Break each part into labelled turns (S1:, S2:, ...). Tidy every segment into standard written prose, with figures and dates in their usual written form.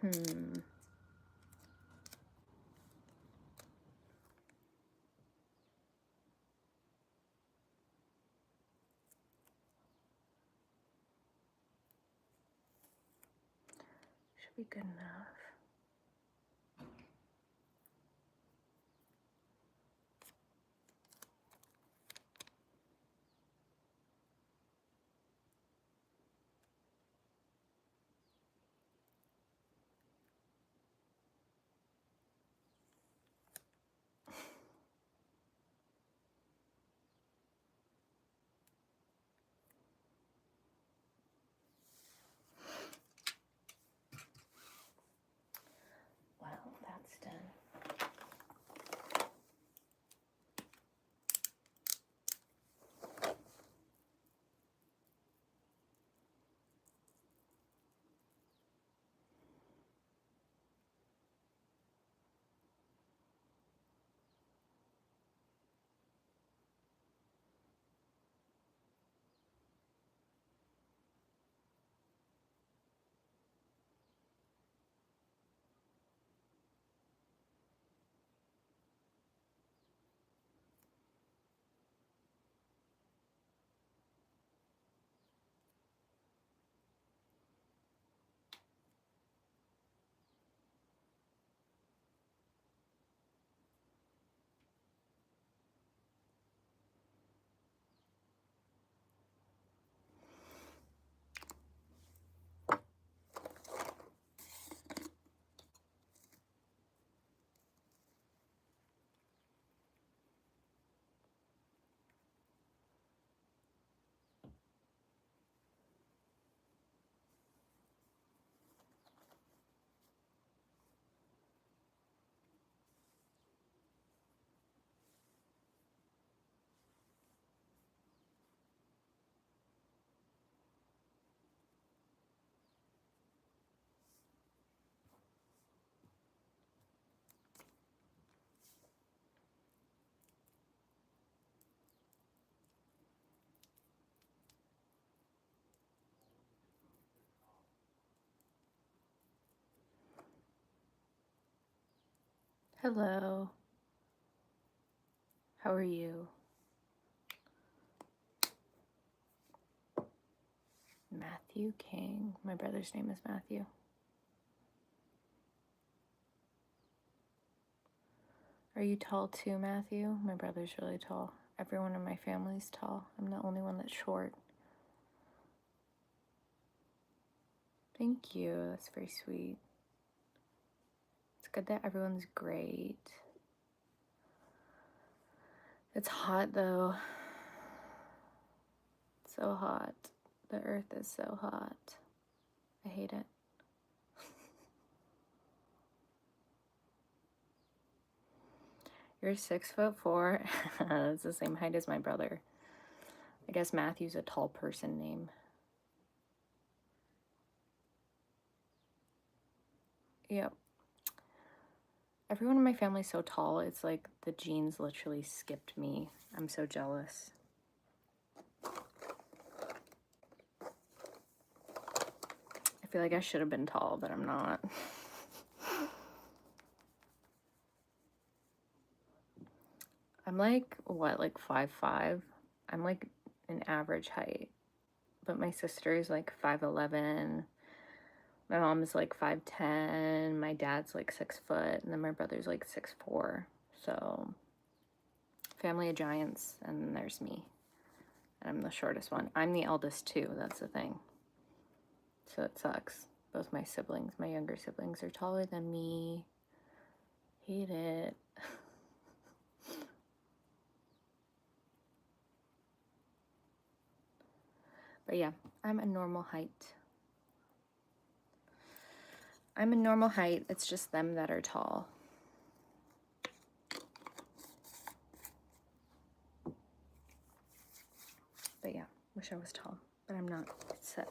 S1: Should be good enough. Well, that's done. Hello. How are you? Matthew King. My brother's name is Matthew. Are you tall too, Matthew? My brother's really tall. Everyone in my family's tall. I'm the only one that's short. Thank you. That's very sweet. It's good that everyone's great. It's hot though. So hot. The earth is so hot. I hate it. You're 6'4". That's the same height as my brother. I guess Matthew's a tall person name. Yep. Everyone in my family's so tall, it's like the genes literally skipped me. I'm so jealous. I feel like I should have been tall, but I'm not. I'm like, what, like 5'5"? I'm like an average height. But my sister is like 5'11". My mom is like 5'10". My dad's like 6 foot. And then my brother's like 6'4". So, family of giants. And then there's me. And I'm the shortest one. I'm the eldest too. That's the thing. So it sucks. Both my siblings, my younger siblings, are taller than me. Hate it. But yeah, I'm a normal height. I'm a normal height. It's just them that are tall. But yeah, wish I was tall, but I'm not. So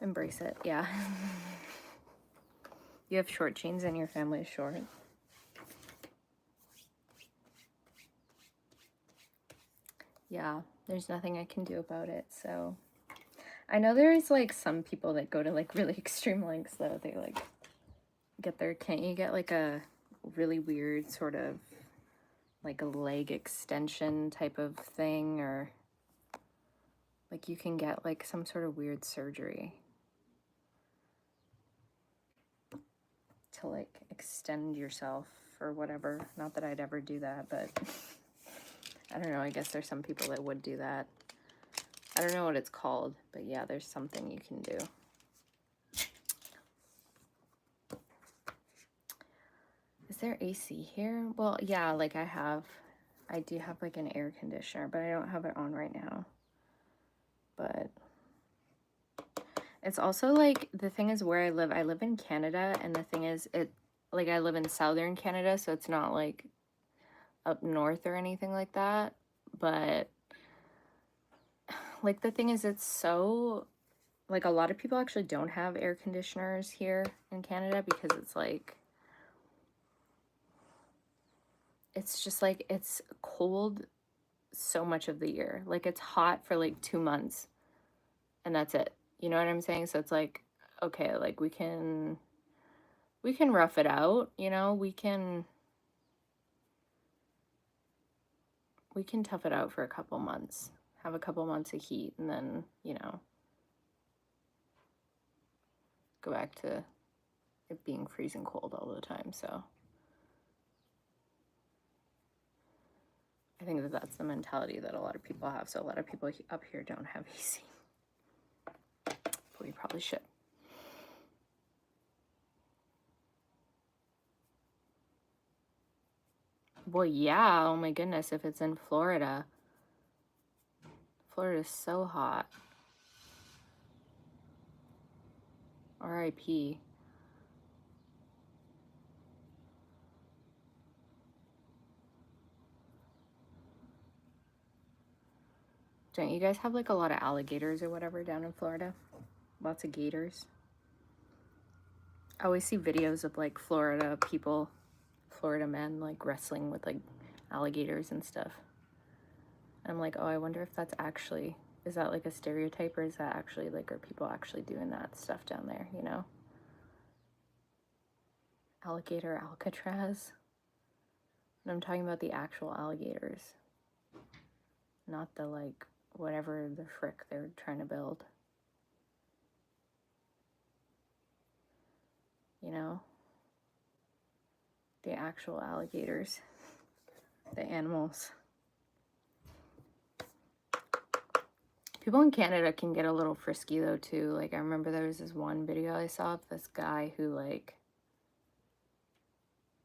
S1: embrace it. Yeah. You have short genes and your family is short. Yeah, there's nothing I can do about it. So I know there's like some people that go to like really extreme lengths though. They like get their, can't you get like a really weird sort of like a leg extension type of thing, or like you can get like some sort of weird surgery to like extend yourself or whatever. Not that I'd ever do that, but I don't know. I guess there's some people that would do that. I don't know what it's called, but yeah, there's something you can do. Is there AC here? Well, yeah, like I do have like an air conditioner, but I don't have it on right now. But it's also like, the thing is where I live in Canada, and the thing is like I live in southern Canada, so it's not like up north or anything like that. But like the thing is, it's so like a lot of people actually don't have air conditioners here in Canada because it's like, it's just like it's cold so much of the year. Like it's hot for like 2 months and that's it. You know what I'm saying? So it's like, okay, like we can rough it out, you know? We can tough it out for a couple months. Have a couple months of heat and then, you know, go back to it being freezing cold all the time. So I think that that's the mentality that a lot of people have. So a lot of people up here don't have AC. But we probably should. Well, yeah, oh my goodness, if it's in Florida. Florida's so hot. R.I.P. Don't you guys have like a lot of alligators or whatever down in Florida? Lots of gators. I always see videos of like Florida people, Florida men like wrestling with like alligators and stuff. I'm like, oh, I wonder if that's actually, is that like a stereotype, or is that actually like, are people actually doing that stuff down there, you know? Alligator Alcatraz. And I'm talking about the actual alligators, not the like whatever the frick they're trying to build. You know? The actual alligators. The animals. People in Canada can get a little frisky though too. Like I remember there was this one video I saw of this guy who like,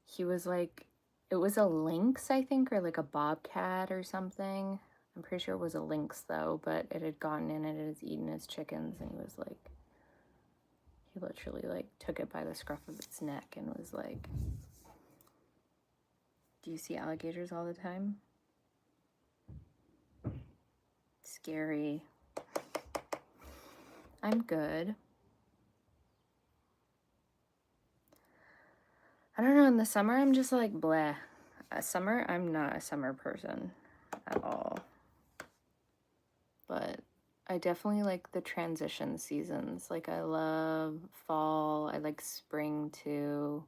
S1: he was like, it was a lynx, I think, or like a bobcat or something. I'm pretty sure it was a lynx though, but it had gotten in and it had eaten his chickens, and he was like, he literally like took it by the scruff of its neck and was like, do you see alligators all the time? Scary. I'm good. I don't know, in the summer I'm just like bleh. Summer, I'm not a summer person at all. But I definitely like the transition seasons. Like I love fall, I like spring too.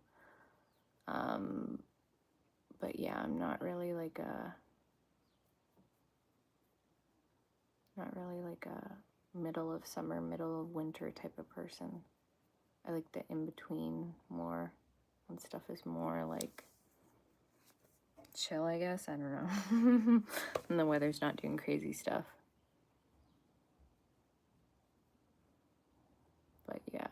S1: But yeah, I'm not really like a middle of summer, middle of winter type of person. I like the in-between more, when stuff is more like chill, I guess. I don't know. And the weather's not doing crazy stuff. But yeah.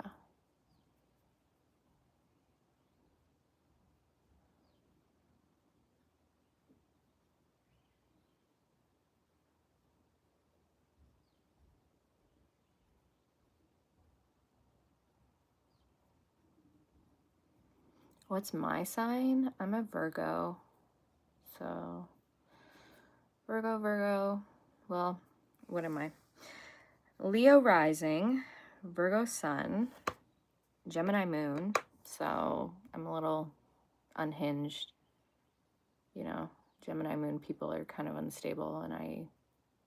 S1: What's my sign? I'm a Virgo. So Virgo. Well, what am I? Leo rising, Virgo sun, Gemini moon. So I'm a little unhinged. You know, Gemini moon people are kind of unstable, and I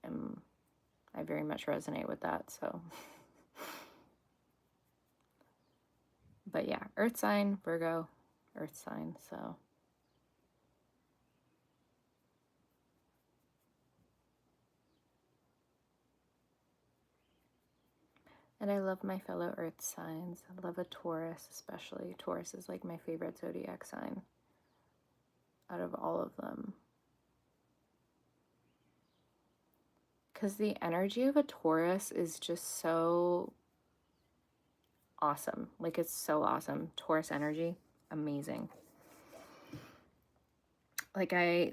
S1: am I very much resonate with that, so. But yeah, earth sign, Virgo, earth sign, so. And I love my fellow earth signs. I love a Taurus, especially. Taurus is like my favorite zodiac sign out of all of them. Because the energy of a Taurus is just so awesome. Like, it's so awesome. Taurus energy, amazing. Like, I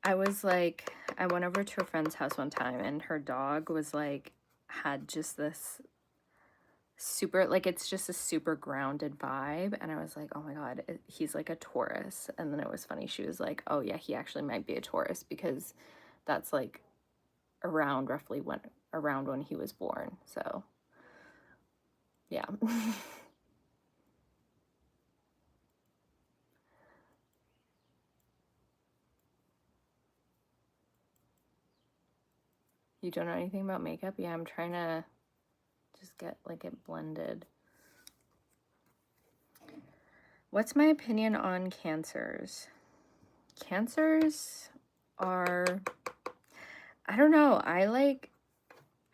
S1: was like, I went over to a friend's house one time and her dog was like, had just this super, like, it's just a super grounded vibe. And I was like, oh my God, he's like a Taurus. And then it was funny. She was like, oh yeah, he actually might be a Taurus because that's like around roughly around when he was born. So yeah. You don't know anything about makeup? Yeah, I'm trying to just get like it blended. What's my opinion on cancers? Cancers are, I don't know, I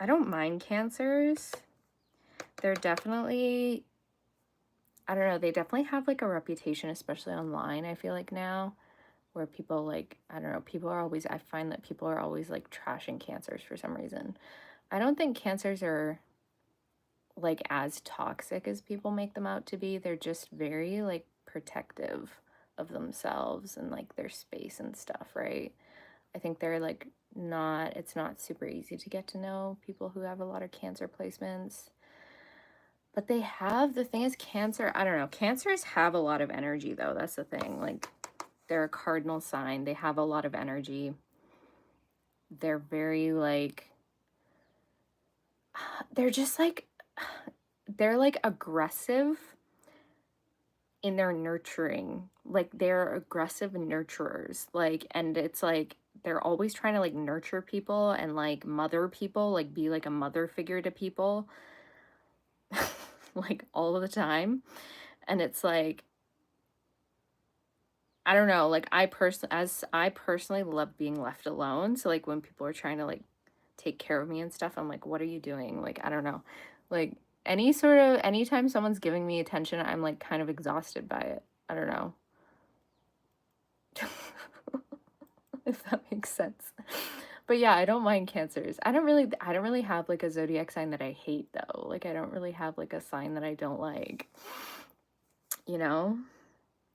S1: don't mind cancers. They're definitely, I don't know, they definitely have like a reputation, especially online, I feel like now, where people like, I don't know, people are always, I find that people are always like trashing cancers for some reason. I don't think cancers are like as toxic as people make them out to be. They're just very like protective of themselves and like their space and stuff, right? I think they're like not, it's not super easy to get to know people who have a lot of cancer placements. But they have, the thing is, cancer, I don't know, cancers have a lot of energy though. That's the thing. Like, they're a cardinal sign. They have a lot of energy. They're very like, they're just like, they're like aggressive in their nurturing. Like, they're aggressive nurturers. Like, and it's like, they're always trying to like nurture people and like mother people, like be like a mother figure to people, like all of the time. And it's like, I don't know, like I personally love being left alone. So like when people are trying to like take care of me and stuff, I'm like, what are you doing? Like, I don't know. Like anytime someone's giving me attention, I'm like kind of exhausted by it. I don't know. If that makes sense. But yeah, I don't mind cancers. I don't really have like a zodiac sign that I hate though. Like I don't really have like a sign that I don't like. You know?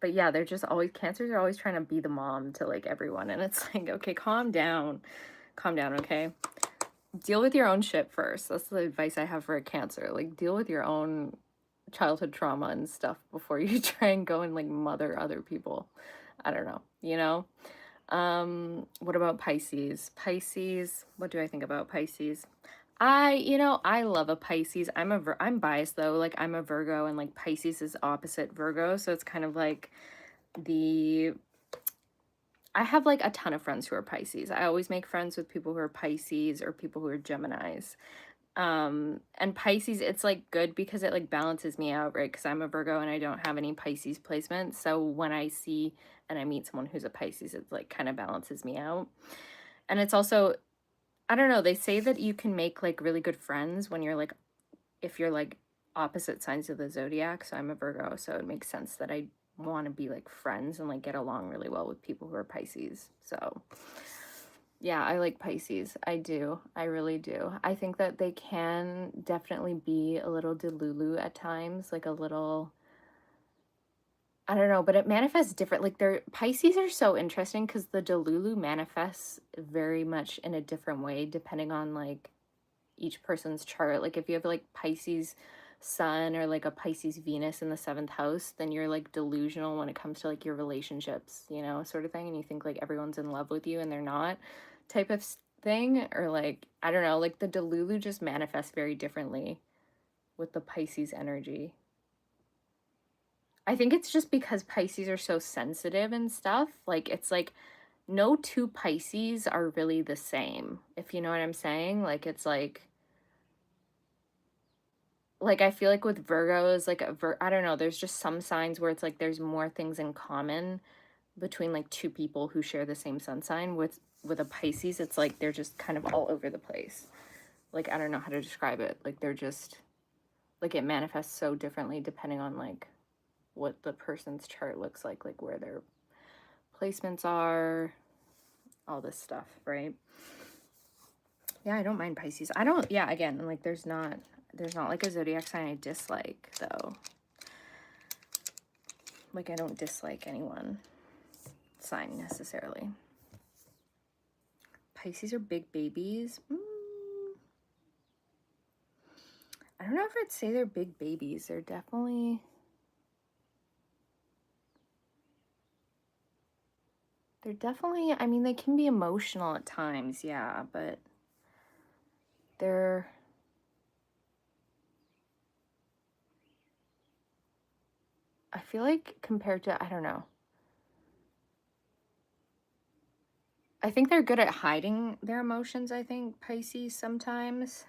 S1: But yeah, they're just always, cancers are always trying to be the mom to like everyone. And it's like, okay, calm down. Calm down, okay? Deal with your own shit first. That's the advice I have for a cancer. Like, deal with your own childhood trauma and stuff before you try and go and like mother other people. I don't know, you know? What about Pisces? Pisces, what do I think about Pisces? I love a Pisces. I'm biased though. Like, I'm a Virgo and like Pisces is opposite Virgo. So it's kind of like I have like a ton of friends who are Pisces. I always make friends with people who are Pisces or people who are Geminis. And Pisces, it's like good because it like balances me out, right? Because I'm a Virgo and I don't have any Pisces placements. So when I see and I meet someone who's a Pisces, it's like kind of balances me out. And it's also, I don't know, they say that you can make like really good friends when you're like, if you're like opposite signs of the zodiac. So I'm a Virgo, so it makes sense that I want to be like friends and like get along really well with people who are Pisces. So yeah, I like Pisces. I do. I really do. I think that they can definitely be a little delulu at times, like a little, I don't know, but it manifests different. Like, their Pisces are so interesting because the delulu manifests very much in a different way depending on like each person's chart. Like, if you have like Pisces sun or like a Pisces Venus in the 7th house, then you're like delusional when it comes to like your relationships, you know, sort of thing. And you think like everyone's in love with you and they're not, type of thing. Or like, I don't know, like the delulu just manifests very differently with the Pisces energy. I think it's just because Pisces are so sensitive and stuff. Like, it's like no two Pisces are really the same, if you know what I'm saying. Like, it's like I feel like with Virgos, like I don't know, there's just some signs where it's like there's more things in common between like two people who share the same sun sign. With a Pisces, it's like they're just kind of all over the place. Like, I don't know how to describe it. Like, they're just like, it manifests so differently depending on like what the person's chart looks like where their placements are, all this stuff, right? Yeah, I don't mind Pisces. I don't, yeah, again, like there's not like a zodiac sign I dislike though. Like, I don't dislike anyone sign necessarily. Pisces are big babies. I don't know if I'd say they're big babies. They're definitely I mean, they can be emotional at times, yeah, but they're I feel like compared to, I don't know. I think they're good at hiding their emotions, I think, Pisces sometimes.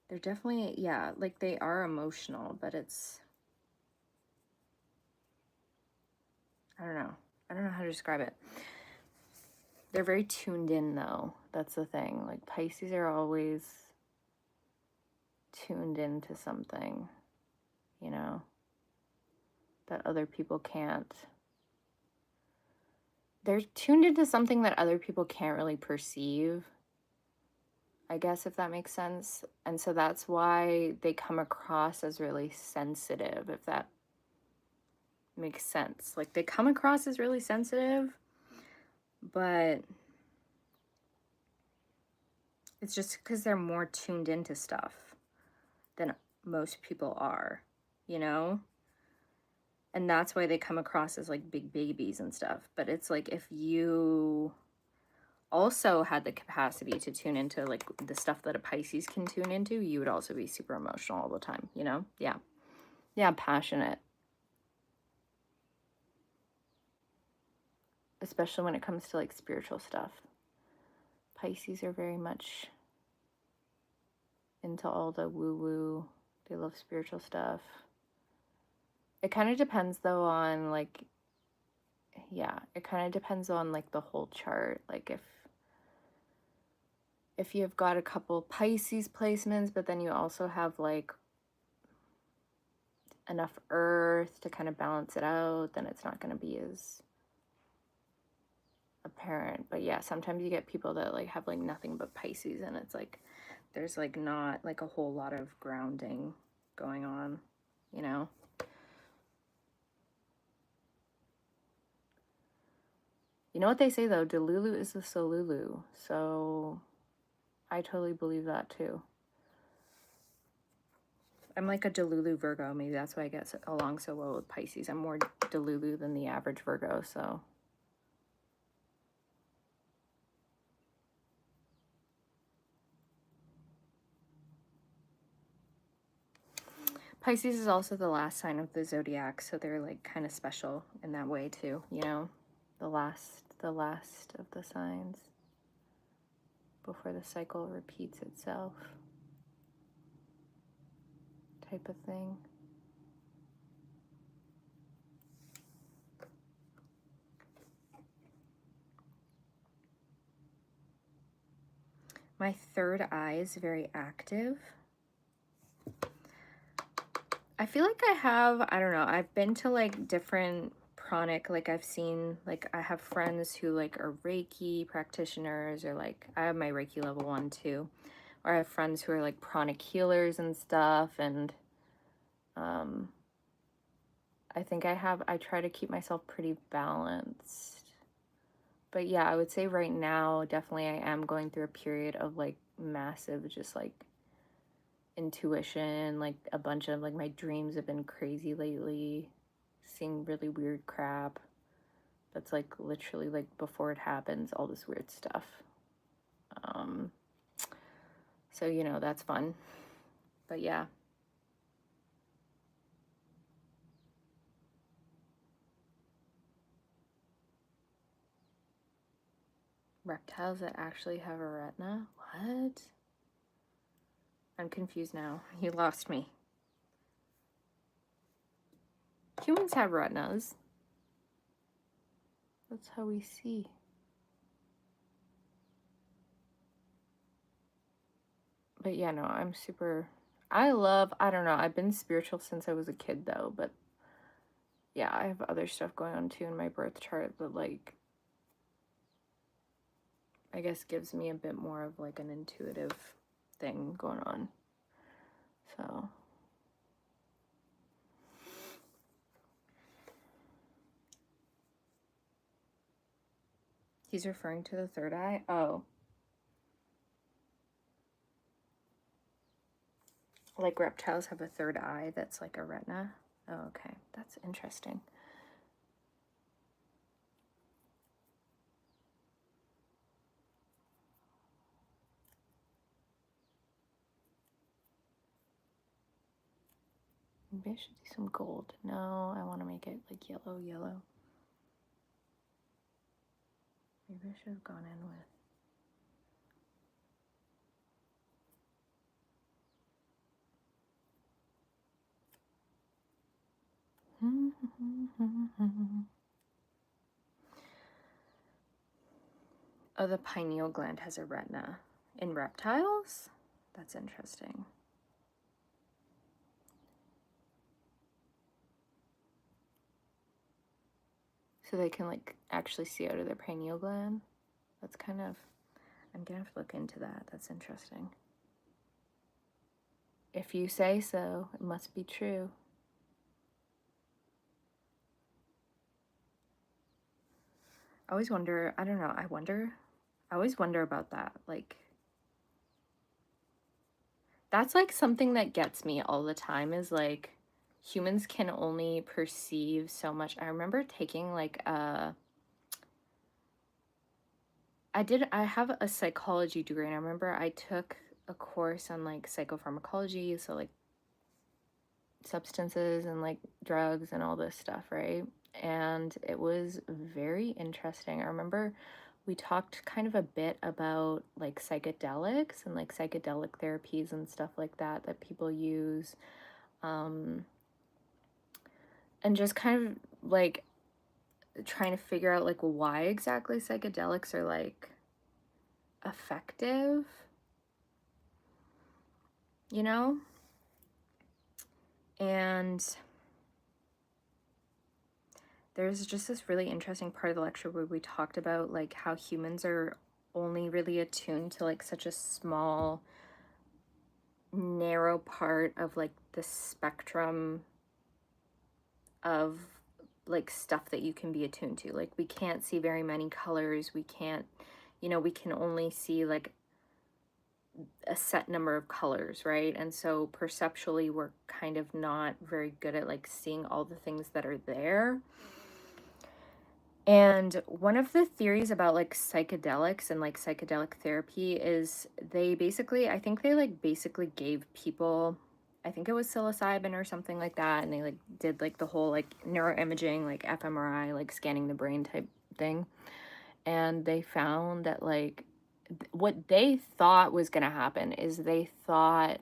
S1: They're definitely, yeah, like they are emotional, but it's, I don't know. I don't know how to describe it. They're very tuned in though. That's the thing. Like, Pisces are always tuned into something, you know, that other people can't. They're tuned into something that other people can't really perceive, I guess, if that makes sense. And so that's why they come across as really sensitive, if that makes sense. Like, they come across as really sensitive, but it's just because they're more tuned into stuff than most people are, you know? And that's why they come across as like big babies and stuff. But it's like, if you also had the capacity to tune into like the stuff that a Pisces can tune into, you would also be super emotional all the time, you know? Yeah. Yeah, passionate. Especially when it comes to like spiritual stuff. Pisces are very much into all the woo-woo. They love spiritual stuff. It kind of depends though on like, yeah, it kind of depends on like the whole chart. Like, if you've got a couple Pisces placements, but then you also have like enough earth to kind of balance it out, then it's not going to be as apparent. But yeah, sometimes you get people that like have like nothing but Pisces, and it's like there's like not like a whole lot of grounding going on, you know? You know what they say though, Delulu is the Solulu. So I totally believe that too. I'm like a Delulu Virgo. Maybe that's why I get along so well with Pisces. I'm more Delulu than the average Virgo, so. Pisces is also the last sign of the zodiac, so they're like kind of special in that way too, you know? The last of the signs before the cycle repeats itself type of thing. My third eye is very active. I feel like I don't know, I've been to like different pranic, like I've seen, like I have friends who like are Reiki practitioners, or like I have my Reiki level 1 too, or I have friends who are like pranic healers and stuff, and I think I try to keep myself pretty balanced. But yeah, I would say right now, definitely I am going through a period of like massive, just like intuition, like a bunch of like my dreams have been crazy lately, seeing really weird crap. That's like literally like before it happens, all this weird stuff. So, you know, that's fun. But yeah. Reptiles that actually have a retina? What? I'm confused now. You lost me. Humans have retinas. That's how we see. But yeah, no, I'm super... I don't know, I've been spiritual since I was a kid though, but yeah, I have other stuff going on too in my birth chart that, like, I guess gives me a bit more of like an intuitive thing going on. So he's referring to the third eye? Oh. Like reptiles have a third eye that's like a retina? Oh, okay. That's interesting. Maybe I should do some gold. No, I want to make it like yellow. Maybe I should have gone in with... Oh, the pineal gland has a retina. In reptiles? That's interesting. So they can like actually see out of their pineal gland? That's kind of... I'm gonna have to look into that. That's interesting. If you say so, it must be true. I always wonder, I don't know, I always wonder about that. Like, that's like something that gets me all the time is like, humans can only perceive so much. I remember taking like I have a psychology degree, and I remember I took a course on like psychopharmacology, so like substances and like drugs and all this stuff, right? And it was very interesting. I remember we talked kind of a bit about like psychedelics and like psychedelic therapies and stuff like that that people use, and just kind of like trying to figure out like why exactly psychedelics are like effective, you know? And there's just this really interesting part of the lecture where we talked about like how humans are only really attuned to like such a small, narrow part of like the spectrum of like stuff that you can be attuned to. Like we can't see very many colors. We can't, you know, we can only see like a set number of colors, right? And so perceptually we're kind of not very good at like seeing all the things that are there. And one of the theories about like psychedelics and like psychedelic therapy is they basically, I think they like basically gave people, I think it was psilocybin or something like that, and they like did like the whole like neuroimaging, like fMRI, like scanning the brain type thing. And they found that like what they thought was going to happen is they thought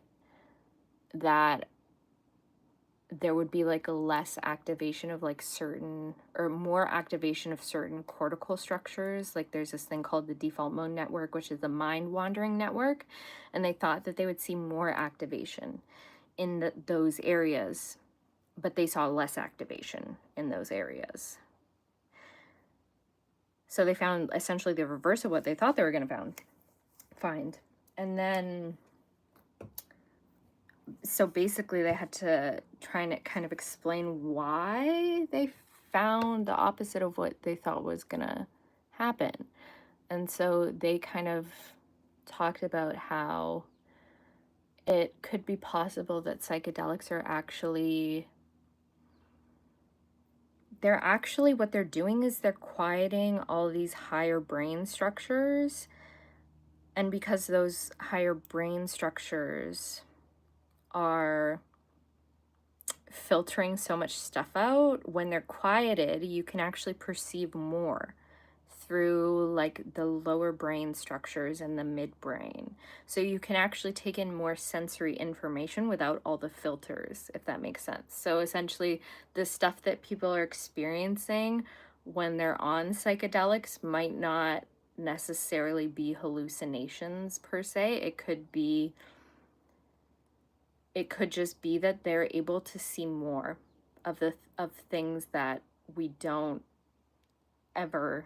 S1: that there would be like a less activation of like certain, or more activation of certain cortical structures. Like there's this thing called the default mode network, which is the mind wandering network. And they thought that they would see more activation in those areas, but they saw less activation in those areas. So they found essentially the reverse of what they thought they were going to find. And then, so basically they had to try and kind of explain why they found the opposite of what they thought was gonna happen. And so they kind of talked about how it could be possible that psychedelics are actually, what they're doing is they're quieting all these higher brain structures. And because those higher brain structures are filtering so much stuff out, when they're quieted, you can actually perceive more through like the lower brain structures and the midbrain. So you can actually take in more sensory information without all the filters, if that makes sense. So essentially, the stuff that people are experiencing when they're on psychedelics might not necessarily be hallucinations per se. It could just be that they're able to see more of things that we don't ever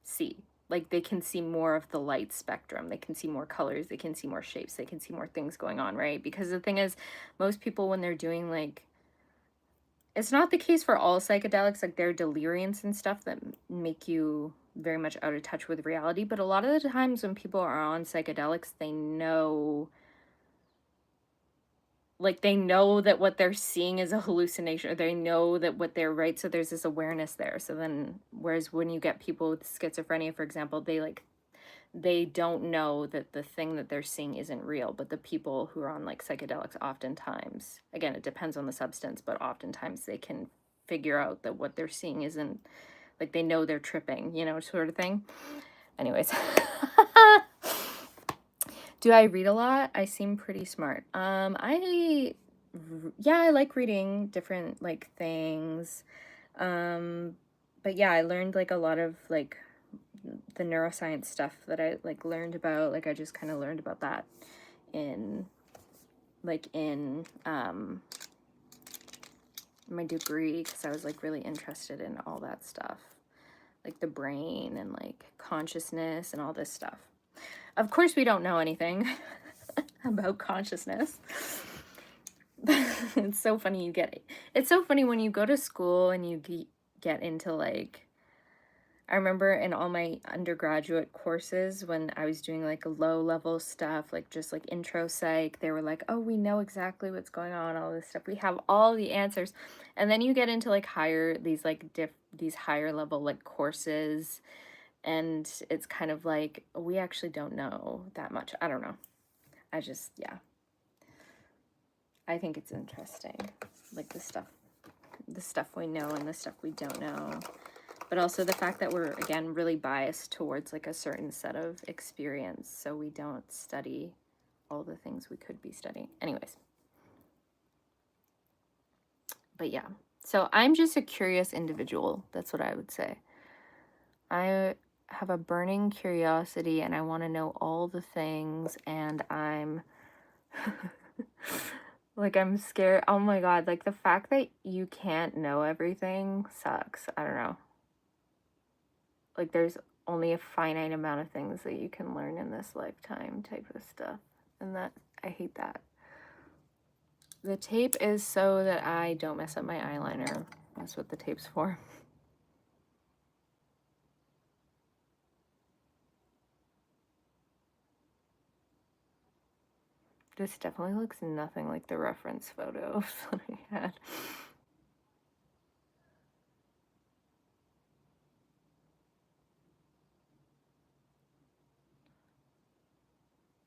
S1: see. Like they can see more of the light spectrum, they can see more colors, they can see more shapes, they can see more things going on, right? Because the thing is, most people when they're doing like, it's not the case for all psychedelics, like there are deliriums and stuff that make you very much out of touch with reality, but a lot of the times when people are on psychedelics, they know, like they know that what they're seeing is a hallucination, or they know that what they're, right, so there's this awareness there. So then, whereas when you get people with schizophrenia, for example, they don't know that the thing that they're seeing isn't real, but the people who are on like psychedelics, oftentimes, again, it depends on the substance, but oftentimes they can figure out that what they're seeing isn't, like they know they're tripping, you know, sort of thing. Anyways. Do I read a lot? I seem pretty smart. I like reading different like things. But yeah, I learned like a lot of like the neuroscience stuff that I like learned about. Like I just kind of learned about that in my degree, because I was like really interested in all that stuff, like the brain and like consciousness and all this stuff. Of course, we don't know anything about consciousness. It's so funny you get it. It's so funny when you go to school and you get into like, I remember in all my undergraduate courses when I was doing like low level stuff, like just like intro psych, they were like, oh, we know exactly what's going on, all this stuff. We have all the answers. And then you get into like these higher level like courses, and it's kind of like, we actually don't know that much. I don't know. Yeah. I think it's interesting, like the stuff we know and the stuff we don't know, but also the fact that we're, again, really biased towards like a certain set of experience, so we don't study all the things we could be studying. Anyways. But yeah, so I'm just a curious individual. That's what I would say. I have a burning curiosity and I want to know all the things, and I'm like, I'm scared. Oh my God, like the fact that you can't know everything sucks. I don't know. Like there's only a finite amount of things that you can learn in this lifetime type of stuff. And that, I hate that. The tape is so that I don't mess up my eyeliner. That's what the tape's for. This definitely looks nothing like the reference photos that I had.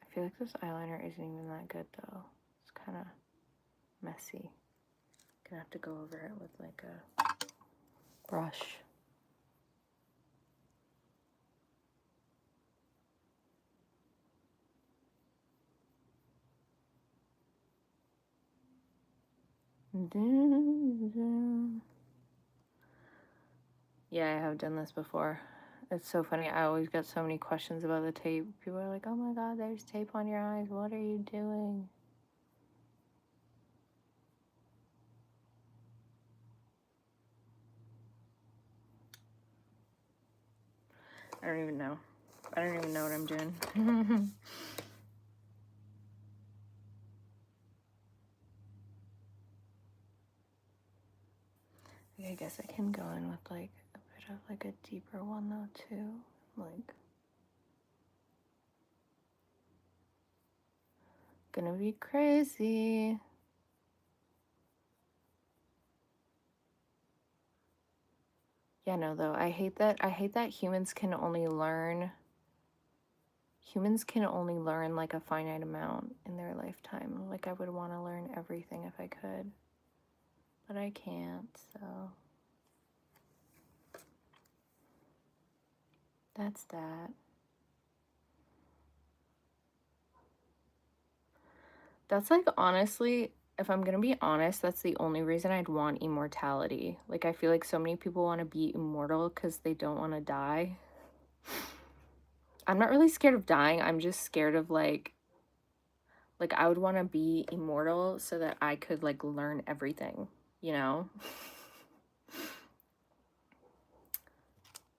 S1: I feel like this eyeliner isn't even that good though. It's kind of messy. Gonna have to go over it with like a brush. Yeah, I have done this before. It's so funny. I always get so many questions about the tape. People are like, oh my God, there's tape on your eyes. What are you doing? I don't even know. I don't even know what I'm doing. I guess I can go in with like a bit of like a deeper one though too. Like, gonna be crazy. Yeah, no though. I hate that humans can only learn like a finite amount in their lifetime. Like I would want to learn everything if I could. But I can't, so That's that. That's like, honestly, if I'm gonna be honest, that's the only reason I'd want immortality. Like, I feel like so many people want to be immortal because they don't want to die. I'm not really scared of dying. I'm just scared of like I would want to be immortal so that I could like learn everything, you know?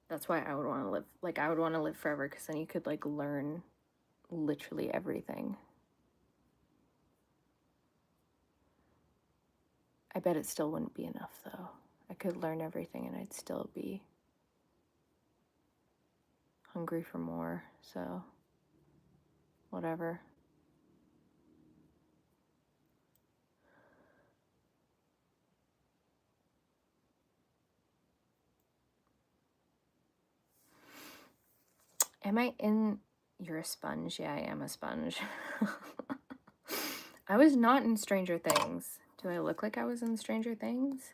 S1: That's why I would want to live. Like, I would want to live forever because then you could like learn literally everything. I bet it still wouldn't be enough though. I could learn everything and I'd still be hungry for more. So, whatever. Am I in? You're a sponge. Yeah, I am a sponge. I was not in Stranger Things. Do I look like I was in Stranger Things?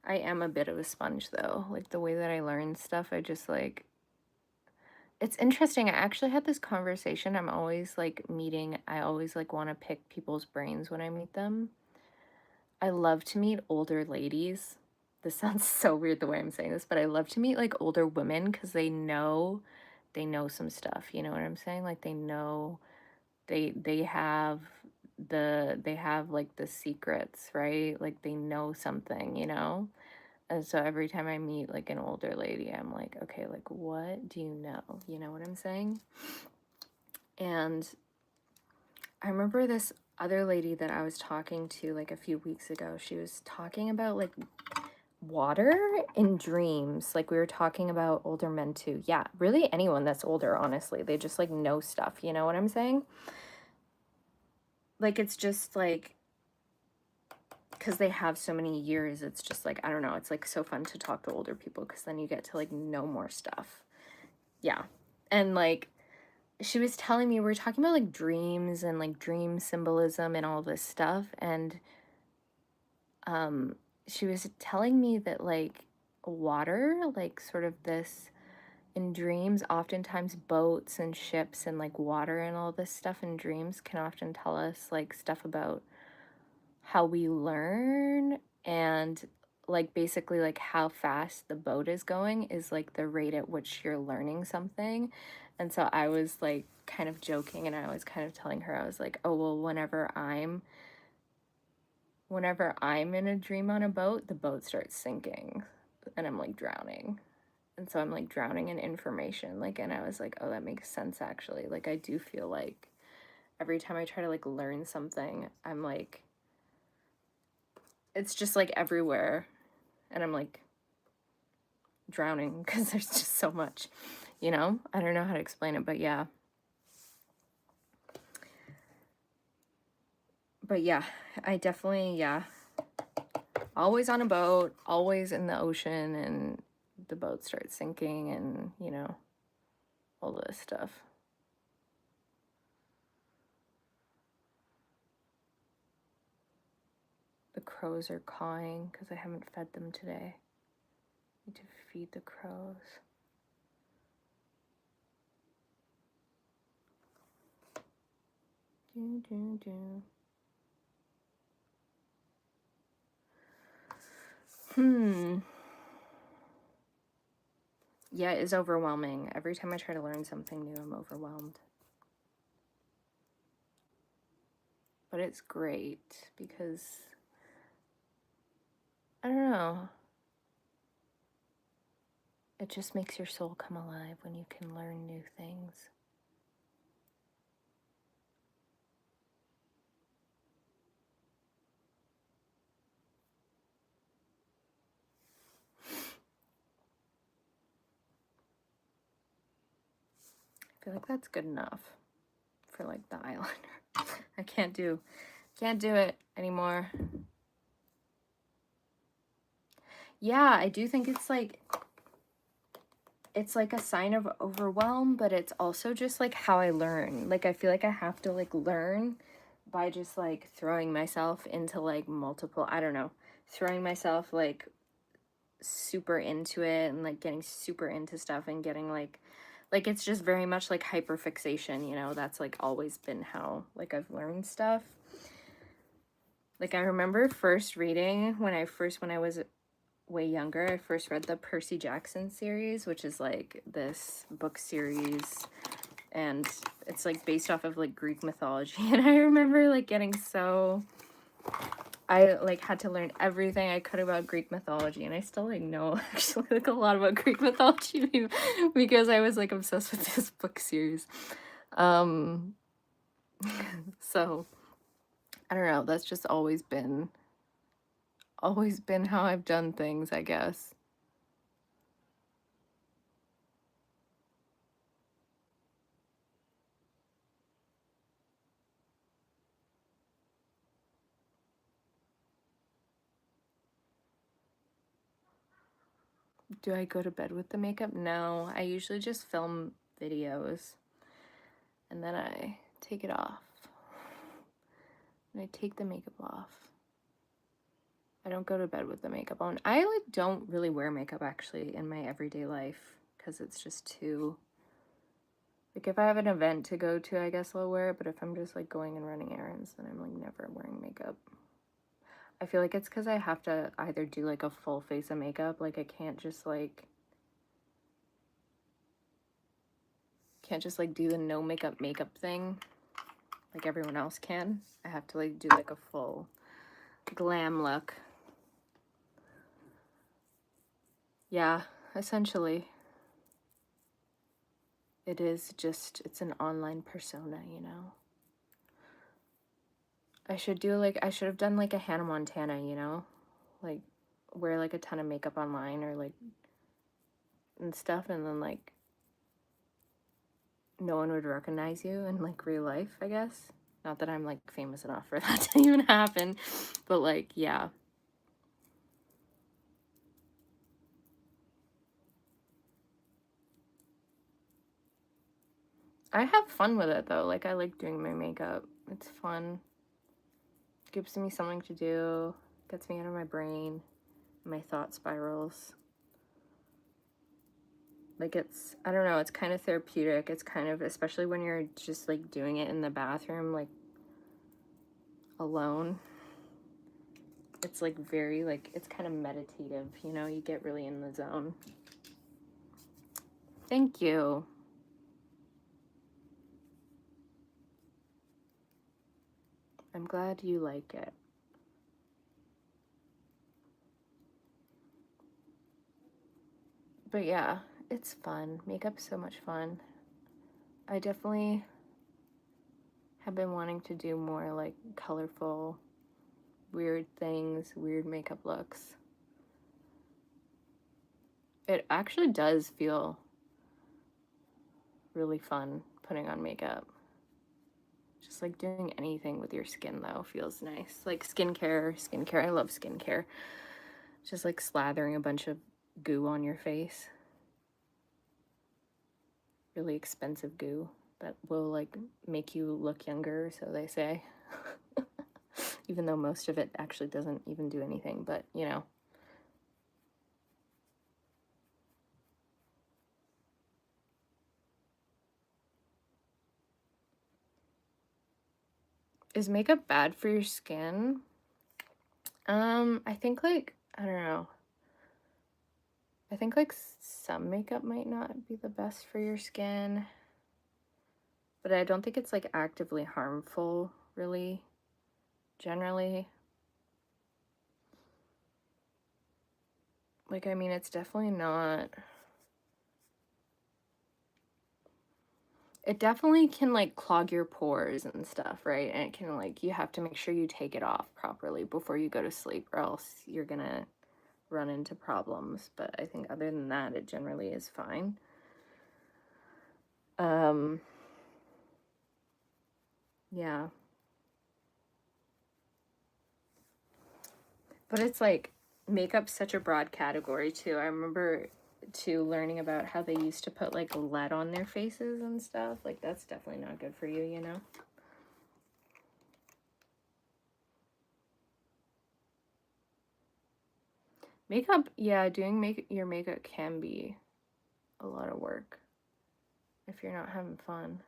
S1: I am a bit of a sponge though. Like the way that I learn stuff, I just like, it's interesting. I actually had this conversation. I'm always like meeting, I always like want to pick people's brains when I meet them. I love to meet older ladies. This sounds so weird the way I'm saying this, but I love to meet like older women because they know some stuff. You know what I'm saying? Like they have they have like the secrets, right? Like they know something, you know? And so every time I meet like an older lady, I'm like, okay, like what do you know? You know what I'm saying? And I remember this other lady that I was talking to like a few weeks ago. She was talking about like water in dreams. Like we were talking about older men too. Yeah, really anyone that's older, honestly. They just like know stuff, you know what I'm saying? Like it's just like because they have so many years, it's just like, I don't know, it's like so fun to talk to older people because then you get to like know more stuff. Yeah. And like she was telling me, we were talking about like dreams and like dream symbolism and all this stuff. And she was telling me that like water, like sort of this in dreams, oftentimes boats and ships and like water and all this stuff in dreams can often tell us like stuff about how we learn, and like basically like how fast the boat is going is like the rate at which you're learning something. And so I was like kind of joking and I was kind of telling her, I was like, oh well, whenever I'm in a dream on a boat, the boat starts sinking and I'm like drowning. And so I'm like drowning in information. Like, and I was like, oh, that makes sense actually. Like I do feel like every time I try to like learn something, I'm like, it's just like everywhere. And I'm like drowning because there's just so much, you know? I don't know how to explain it, but yeah. But yeah, I definitely, yeah. Always on a boat, always in the ocean, and the boat starts sinking and, you know, all this stuff. The crows are cawing because I haven't fed them today. I need to feed the crows. Do, do, do. Yeah, it is overwhelming. Every time I try to learn something new, I'm overwhelmed. But it's great because, I don't know, it just makes your soul come alive when you can learn new things. I feel like that's good enough for like the eyeliner. I can't do it anymore. Yeah, I do think it's like a sign of overwhelm, but it's also just like how I learn. Like I feel like I have to like learn by just like throwing myself into like multiple, I don't know, throwing myself like super into it and like getting super into stuff and getting like it's just very much like hyperfixation, you know. That's like always been how like I've learned stuff. Like I remember first reading when I was way younger, I first read the Percy Jackson series, which is like this book series, and it's like based off of like Greek mythology. And I remember like getting so, I like had to learn everything I could about Greek mythology, and I still like know actually like a lot about Greek mythology because I was like obsessed with this book series. So I don't know, that's just always been how I've done things, I guess. Do I go to bed with the makeup? No, I usually just film videos and then I take it off. And I take the makeup off. I don't go to bed with the makeup on. I like don't really wear makeup actually in my everyday life because it's just too, like if I have an event to go to, I guess I'll wear it, but if I'm just like going and running errands, then I'm like never wearing makeup. I feel like it's because I have to either do like a full face of makeup, like I can't just like do the no makeup thing like everyone else can. I have to like do like a full glam look. Yeah, essentially. It is just, it's an online persona, you know? I should have done like a Hannah Montana, you know? Like, wear like a ton of makeup online or like, and stuff, and then like, no one would recognize you in like real life, I guess. Not that I'm like famous enough for that to even happen, but like, yeah. I have fun with it though. Like I like doing my makeup. It's fun. Gives me something to do. Gets me out of my brain, my thought spirals. Like it's, I don't know, it's kind of therapeutic. It's kind of, especially when you're just like doing it in the bathroom, like alone. It's like very like, it's kind of meditative, you know, you get really in the zone. Thank you. I'm glad you like it. But yeah, it's fun. Makeup's so much fun. I definitely have been wanting to do more like colorful, weird things, weird makeup looks. It actually does feel really fun putting on makeup. Just like doing anything with your skin though feels nice. Like skincare, I love skincare. Just like slathering a bunch of goo on your face. Really expensive goo that will like make you look younger, so they say. Even though most of it actually doesn't even do anything, but you know. Is makeup bad for your skin? I think like, I don't know. I think like some makeup might not be the best for your skin, but I don't think it's like actively harmful, really, generally. Like, I mean, it's definitely not, it definitely can like clog your pores and stuff, right? And it can like, you have to make sure you take it off properly before you go to sleep, or else you're gonna run into problems. But I think other than that, it generally is fine. Yeah. But it's like, makeup's such a broad category too. I remember too learning about how they used to put like lead on their faces and stuff. Like that's definitely not good for you, you know? Makeup, yeah, doing your makeup can be a lot of work if you're not having fun.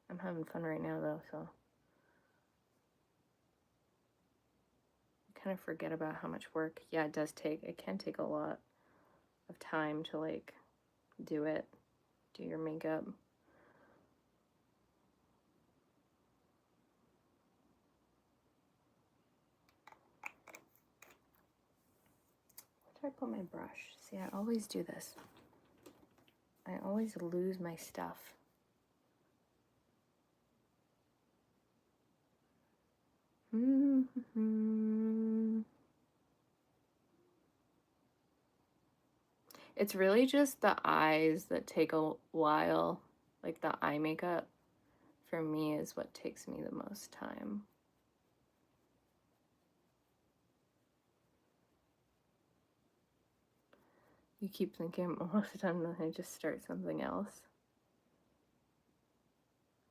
S1: I'm having fun right now though, so I kind of forget about how much work. Yeah, it can take a lot of time to like do your makeup. Where did I put my brush? See, I always do this. I always lose my stuff. It's really just the eyes that take a while. Like the eye makeup for me is what takes me the most time. You keep thinking most of the time, then I just start something else.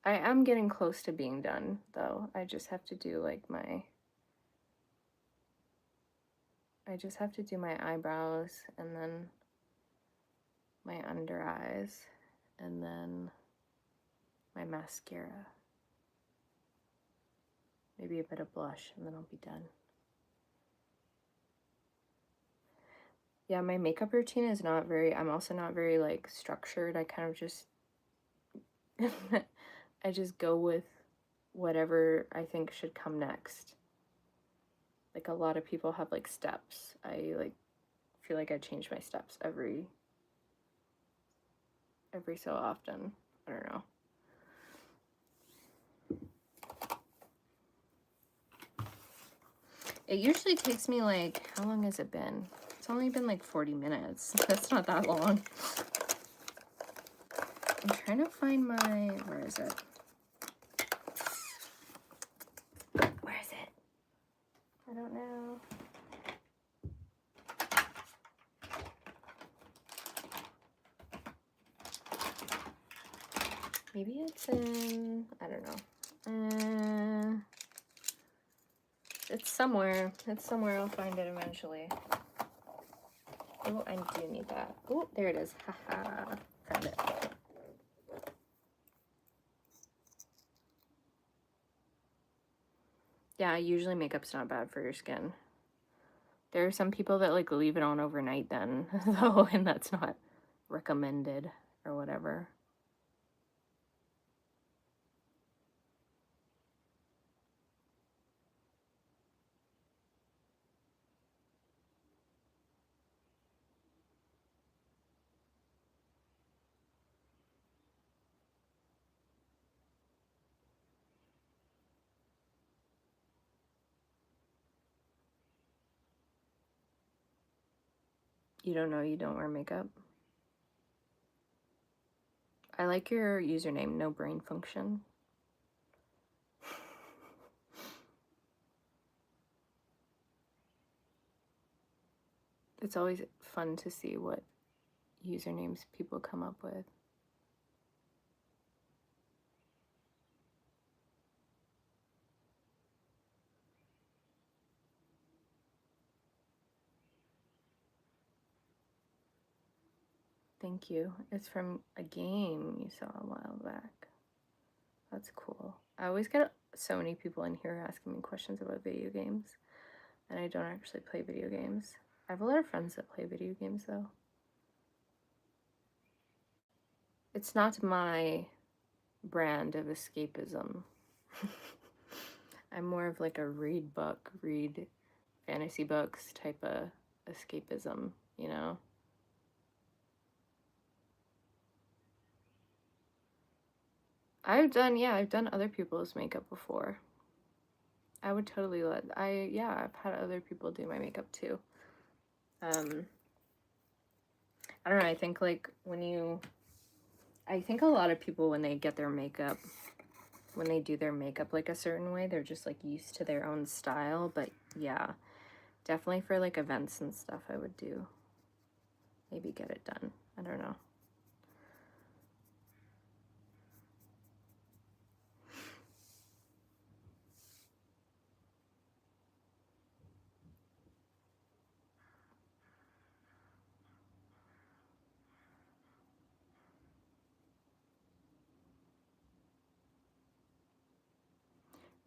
S1: I am getting close to being done, though. I just have to do like I just have to do my eyebrows and then my under eyes and then my mascara. Maybe a bit of blush and then I'll be done. Yeah, my makeup routine is I'm also not very like structured. I kind of just, I just go with whatever I think should come next. Like a lot of people have like steps. I like feel like I change my steps every so often. I don't know. It usually takes me like, how long has it been? It's only been like 40 minutes. That's not that long. I'm trying to find where is it? Where is it? I don't know. Maybe it's in, I don't know. It's somewhere. I'll find it eventually. Oh, I do need that. Oh, there it is. Haha. Found it. Yeah, usually makeup's not bad for your skin. There are some people that like leave it on overnight then, though, and that's not recommended or whatever. You don't know you don't wear makeup? I like your username, no brain function. It's always fun to see what usernames people come up with. Thank you. It's from a game you saw a while back. That's cool. I always get so many people in here asking me questions about video games, and I don't actually play video games. I have a lot of friends that play video games, though. It's not my brand of escapism. I'm more of like a read fantasy books type of escapism, you know? I've done other people's makeup before. I would totally I've had other people do my makeup too. I don't know, I think like I think a lot of people when they get their makeup, when they do their makeup like a certain way, they're just like used to their own style, but yeah, definitely for like events and stuff I would maybe get it done. I don't know.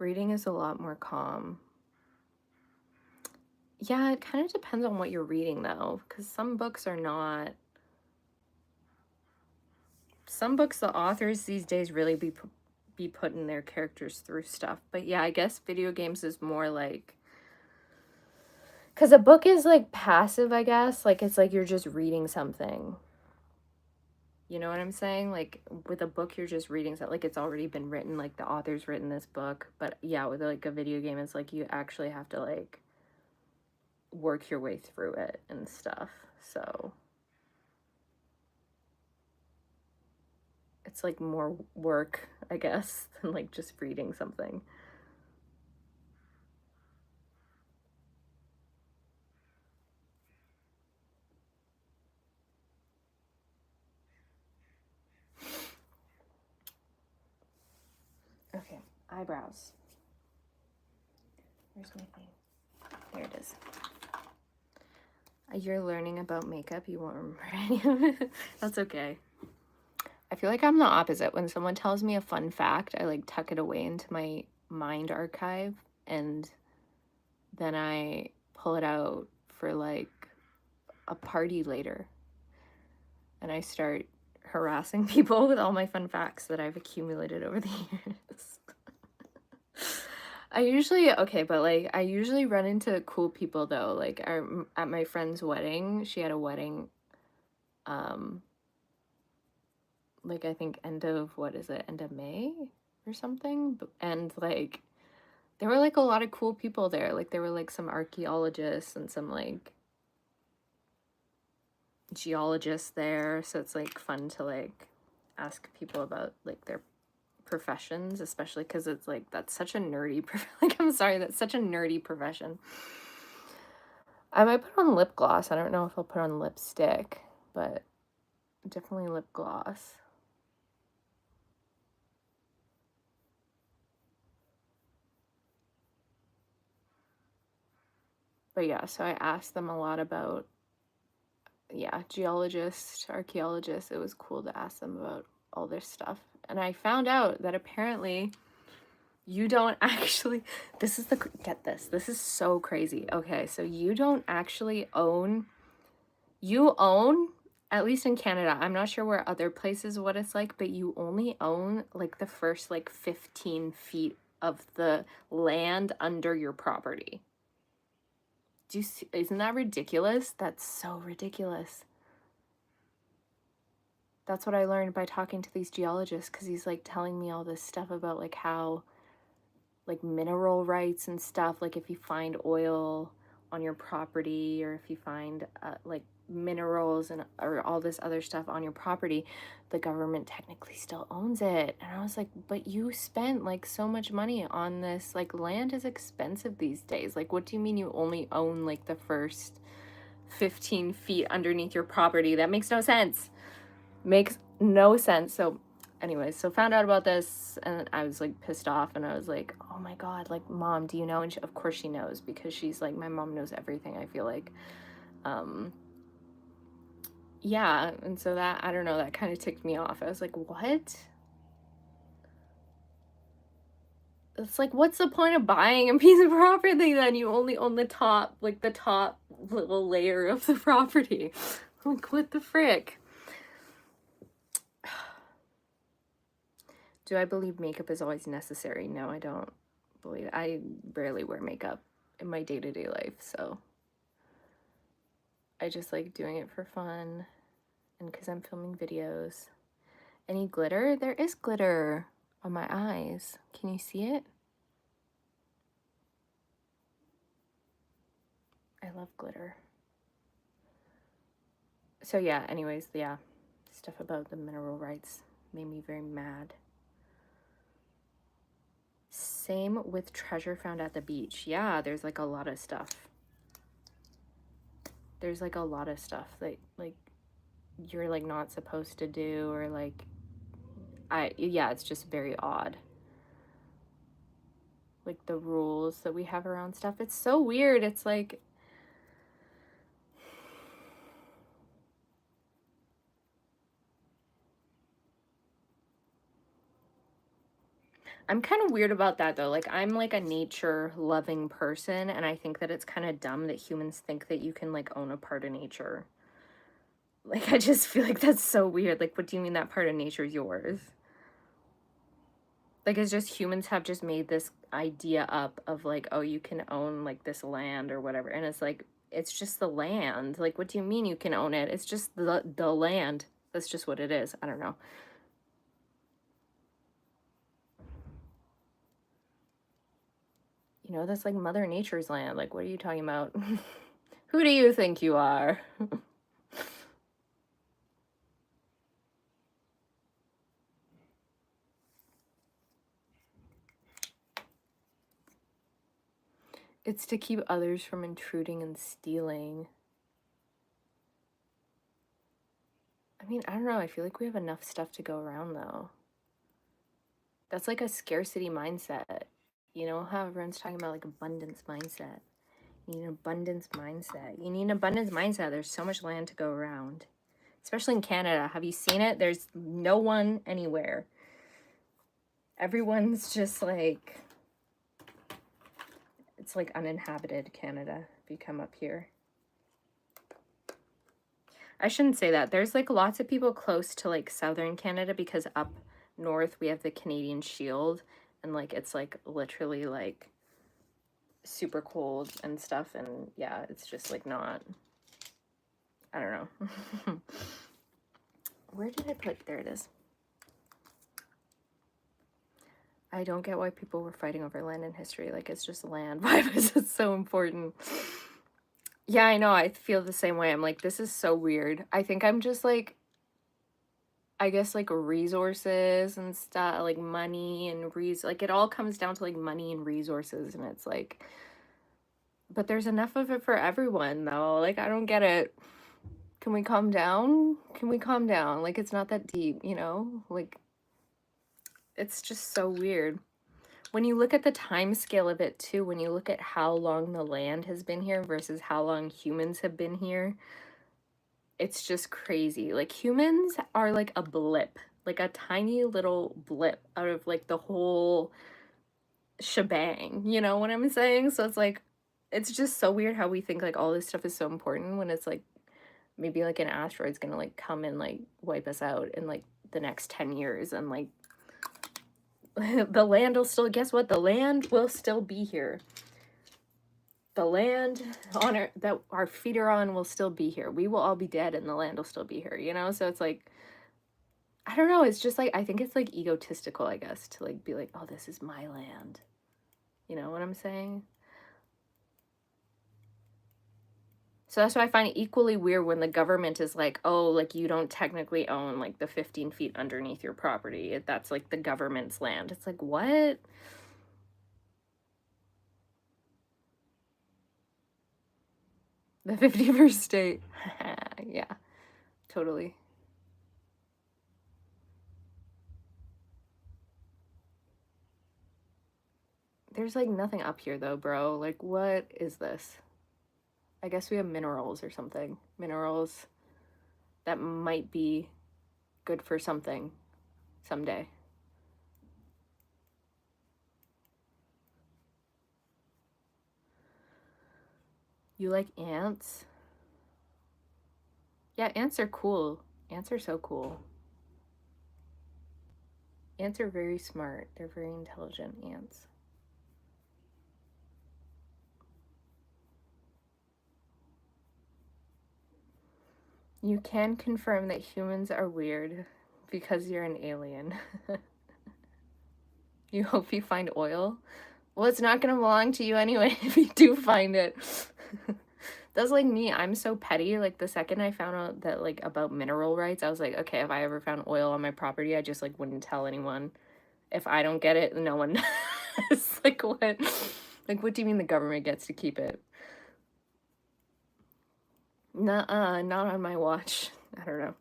S1: Reading is a lot more calm. Yeah, it kind of depends on what you're reading though, because some books, the authors these days really be putting their characters through stuff. But yeah, I guess video games is more like, because a book is like passive, I guess. Like it's like you're just reading something. You know what I'm saying? Like with a book, you're just reading something. Like it's already been written. Like the author's written this book. But yeah, with like a video game, it's like you actually have to like work your way through it and stuff. So it's like more work, I guess, than like just reading something. Okay, eyebrows. Where's my thing? There it is. You're learning about makeup, you won't remember any of it. That's okay. I feel like I'm the opposite. When someone tells me a fun fact, I like tuck it away into my mind archive and then I pull it out for like a party later. And I start harassing people with all my fun facts that I've accumulated over the years. I usually run into cool people though. Like at my friend's wedding, she had a wedding, like I think end of May or something, and like there were like a lot of cool people there. Like there were like some archaeologists and some like geologists there, so it's like fun to like ask people about like their professions, especially because it's like that's such a nerdy like I'm sorry, that's such a nerdy profession. I might put on lip gloss. I don't know if I'll put on lipstick, but definitely lip gloss. But yeah, so I asked them a lot about, yeah, geologists, archaeologists. It was cool to ask them about all this stuff. And I found out that apparently you don't actually, get this, this is so crazy. Okay, so you don't actually own, at least in Canada, I'm not sure where other places what it's like, but you only own like the first like 15 feet of the land under your property. Do you see, isn't that ridiculous? That's so ridiculous. That's what I learned by talking to these geologists, because he's like telling me all this stuff about like how like mineral rights and stuff, like if you find oil on your property or if you find like minerals and or all this other stuff on your property, the government technically still owns it. And I was like, but you spent like so much money on this, like land is expensive these days. Like what do you mean you only own like the first 15 feet underneath your property? That makes no sense. Makes no sense. So anyways, so found out about this and I was like pissed off and I was like, oh my God, like mom, do you know? And of course she knows, because she's like, my mom knows everything, I feel like. Yeah, and so that, I don't know, that kind of ticked me off. I was like, what? It's like, what's the point of buying a piece of property then? You only own the top, like the top little layer of the property. Like, what the frick? Do I believe makeup is always necessary? No, I don't believe it. I rarely wear makeup in my day-to-day life, so I just like doing it for fun and because I'm filming videos. Any glitter? There is glitter on my eyes. Can you see it? I love glitter. So yeah, anyways, yeah, stuff about the mineral rights made me very mad. Same with treasure found at the beach. Yeah, there's like a lot of stuff. There's like a lot of stuff that like you're like not supposed to do, or like yeah, it's just very odd. Like the rules that we have around stuff. It's so weird. It's like I'm kind of weird about that though. Like I'm like a nature loving person, and I think that it's kind of dumb that humans think that you can like own a part of nature. Like I just feel like that's so weird. Like what do you mean that part of nature is yours? Like it's just humans have just made this idea up of like, oh, you can own like this land or whatever. And it's like it's just the land. Like what do you mean you can own it? It's just the land. That's just what it is. I don't know. You know, that's like Mother Nature's land. Like what are you talking about? Who do you think you are? It's to keep others from intruding and stealing. I mean, I don't know. I feel like we have enough stuff to go around though. That's like a scarcity mindset. You know how everyone's talking about like abundance mindset. You need an abundance mindset. You need an abundance mindset. There's so much land to go around. Especially in Canada. Have you seen it? There's no one anywhere. Everyone's just like, it's like uninhabited Canada if you come up here. I shouldn't say that. There's like lots of people close to like southern Canada because up north we have the Canadian Shield and like it's like literally like super cold and stuff, and yeah, it's just like not, I don't know. Where did I put, there it is. I don't get why people were fighting over land in history. Like it's just land. Why was it so important? Yeah, I know. I feel the same way. I'm like, this is so weird. I think I'm just like, I guess like resources and stuff, like money and like it all comes down to like money and resources, and it's like, but there's enough of it for everyone though. Like I don't get it. Can we calm down? Can we calm down? Like it's not that deep, you know? Like it's just so weird. When you look at the time scale of it too, when you look at how long the land has been here versus how long humans have been here, it's just crazy. Like humans are like a blip, like a tiny little blip out of like the whole shebang, you know what I'm saying? So it's like, it's just so weird how we think like all this stuff is so important when it's like maybe like an asteroid's gonna like come and like wipe us out in like the next 10 years, and like the land will still, guess what, the land will still be here. The land on our, that our feet are on will still be here. We will all be dead and the land will still be here, you know? So it's like, I don't know, it's just like, I think it's like egotistical, I guess, to like be like, oh, this is my land. You know what I'm saying? So that's why I find it equally weird when the government is like, oh, like you don't technically own like the 15 feet underneath your property. That's like the government's land. It's like, what? The 51st state. Yeah, totally. There's like nothing up here though, bro. Like, what is this? I guess we have minerals or something. Minerals that might be good for something someday. You like ants? Yeah, ants are cool. Ants are so cool. Ants are very smart. They're very intelligent ants. You can confirm that humans are weird because you're an alien. You hope you find oil? Well, it's not going to belong to you anyway if you do find it. That's like me. I'm so petty. Like the second I found out that like about mineral rights, I was like, okay, if I ever found oil on my property, I just like wouldn't tell anyone. If I don't get it, no one knows. Like what? Like what do you mean the government gets to keep it? Nuh-uh, not on my watch. I don't know.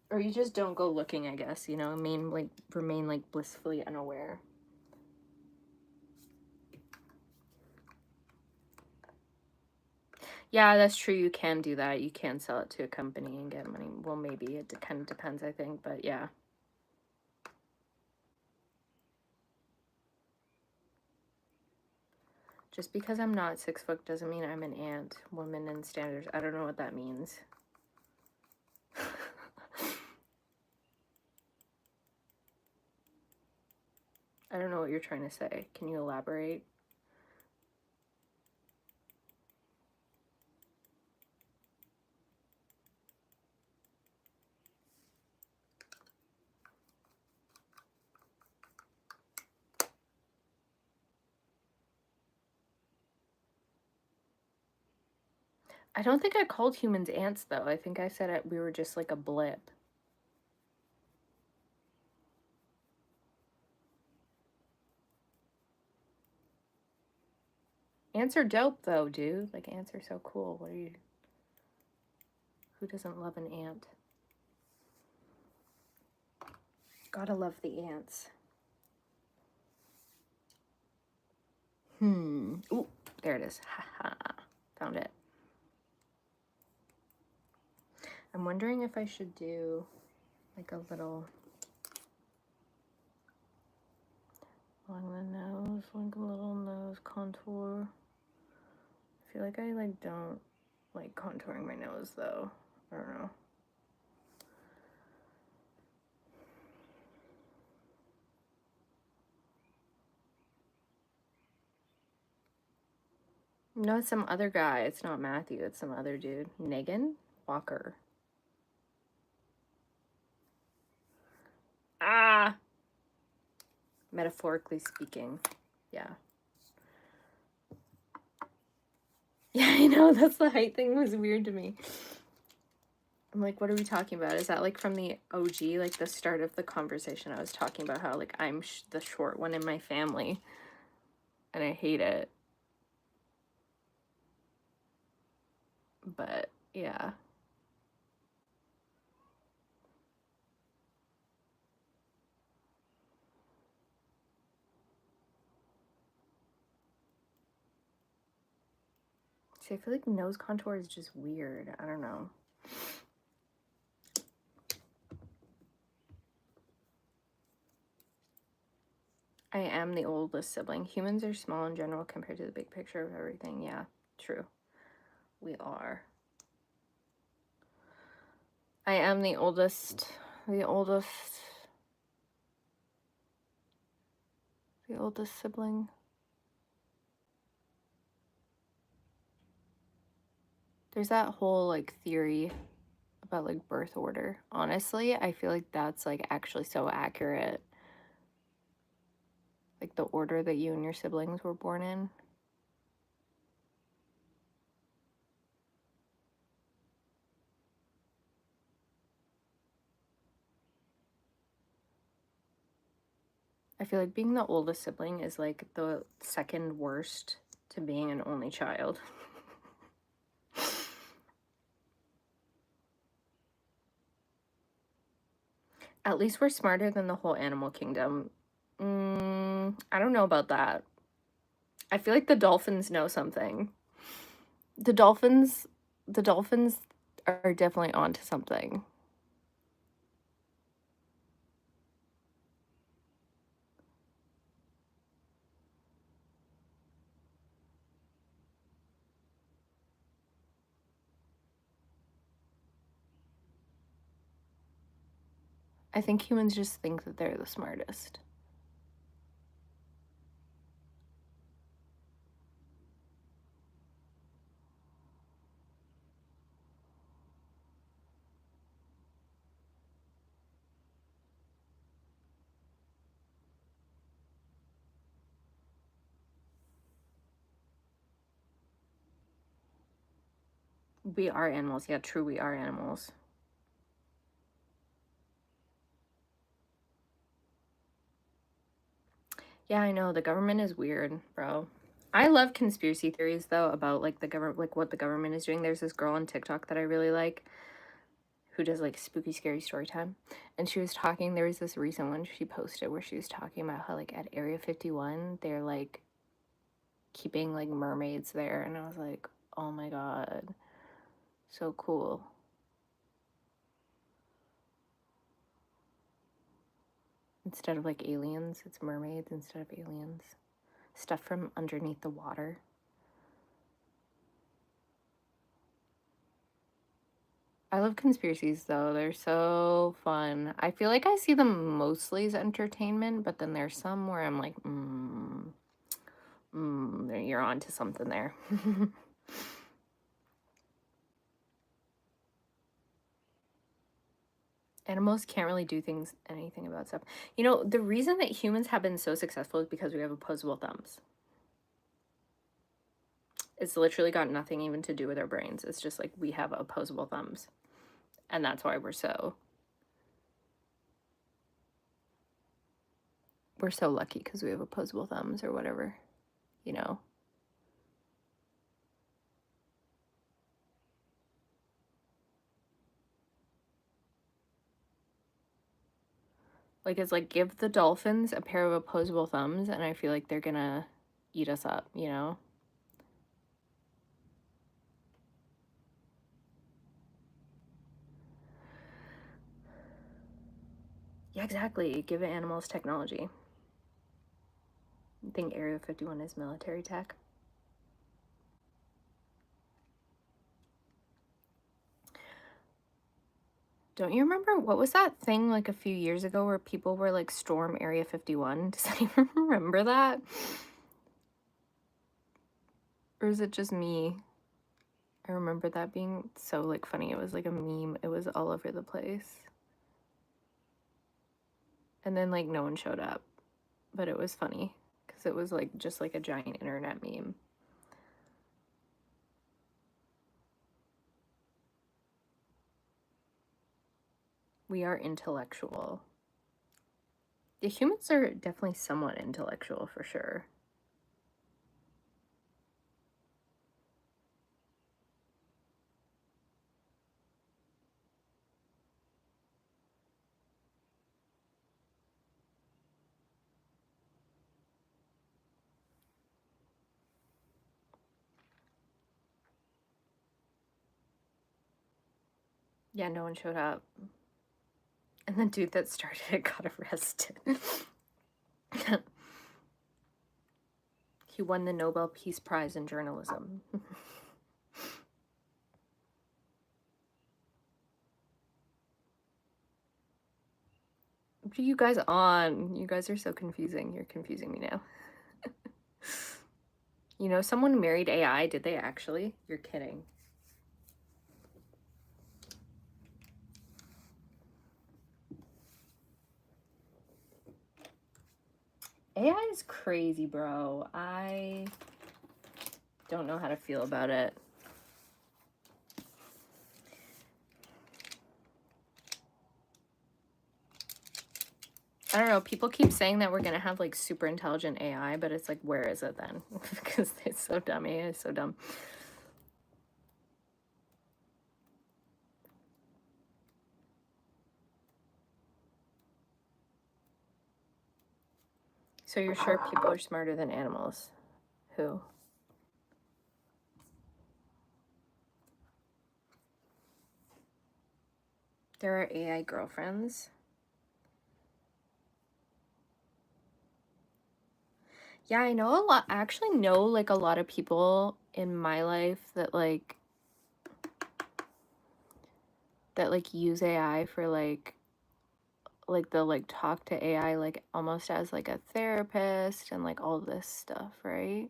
S1: Or you just don't go looking, I guess, you know, remain like blissfully unaware. Yeah, that's true. You can do that. You can sell it to a company and get money. Well, maybe it kind of depends, I think, but yeah. Just because I'm not 6 foot doesn't mean I'm an ant, woman in standards. I don't know what that means. I don't know what you're trying to say. Can you elaborate? I don't think I called humans ants, though. I think I said we were just like a blip. Ants are dope, though, dude. Like, ants are so cool. What are you... Who doesn't love an ant? Gotta love the ants. Ooh, there it is. Haha. Found it. I'm wondering if I should do like a little along the nose, like a little nose contour. I feel like I like don't like contouring my nose though. I don't know. No, it's some other guy. It's not Matthew. It's some other dude. Negan Walker. Ah! Metaphorically speaking. Yeah. Yeah, I know. That's the height thing was weird to me. I'm like, what are we talking about? Is that like from the OG, like the start of the conversation? I was talking about how like I'm the short one in my family and I hate it. But yeah. See, I feel like nose contour is just weird. I don't know. I am the oldest sibling. Humans are small in general compared to the big picture of everything. Yeah, true. We are. I am the oldest. The oldest sibling. There's that whole like theory about like birth order. Honestly, I feel like that's like actually so accurate. Like the order that you and your siblings were born in. I feel like being the oldest sibling is like the second worst to being an only child. At least we're smarter than the whole animal kingdom. I don't know about that. I feel like the dolphins know something. The dolphins are definitely onto something. I think humans just think that they're the smartest. We are animals. Yeah, true, we are animals. Yeah, I know. The government is weird, bro. I love conspiracy theories, though, about, like, the government, like, what the government is doing. There's this girl on TikTok that I really like who does, like, spooky, scary story time. And she was talking, there was this recent one she posted where she was talking about how, like, at Area 51, they're, like, keeping, like, mermaids there. And I was like, oh my God. So cool. Instead of like aliens, it's mermaids instead of aliens. Stuff from underneath the water. I love conspiracies though. They're so fun. I feel like I see them mostly as entertainment, but then there's some where I'm like, you're onto something there. Animals can't really do anything about stuff. You know, the reason that humans have been so successful is because we have opposable thumbs. It's literally got nothing even to do with our brains. It's just like we have opposable thumbs. And that's why we're so lucky because we have opposable thumbs or whatever, you know. Like, it's like give the dolphins a pair of opposable thumbs and I feel like they're gonna eat us up, you know? Yeah, exactly. Give animals technology. I think Area 51 is military tech. Don't you remember what was that thing like a few years ago where people were like storm Area 51? Does anyone remember that? Or is it just me? I remember that being so like funny. It was like a meme. It was all over the place. And then like no one showed up. But it was funny because it was like just like a giant internet meme. We are intellectual. The humans are definitely somewhat intellectual for sure. Yeah, no one showed up. And the dude that started it got arrested. He won the Nobel Peace Prize in journalism. What are you guys on? You guys are so confusing. You're confusing me now. You know, someone married AI. Did they actually? You're kidding. AI is crazy, bro. I don't know how to feel about it. I don't know. People keep saying that we're going to have like super intelligent AI, but it's like, where is it then? Because it's so dumb. AI is so dumb. So you're sure people are smarter than animals? Who? There are AI girlfriends. Yeah, I know a lot. I actually know like a lot of people in my life that like use AI for like they'll like talk to AI like almost as like a therapist and like all this stuff, right?